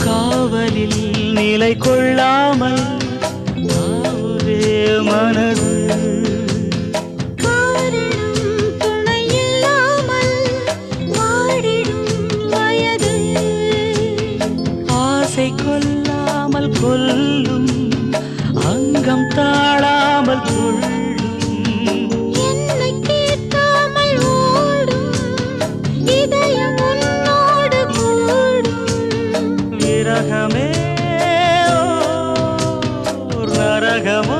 காவலில் நிலை கொள்ளாமல் ஆவுதே மனது ஆசை கொல்லாமல் கொல்லும் அங்கம் தாழாமல் கொள்ளும் என்னை கேட்காமல் ஓடும் இதயம் உன்னோடு கூடும் விரகமே ஓர் நரகமோ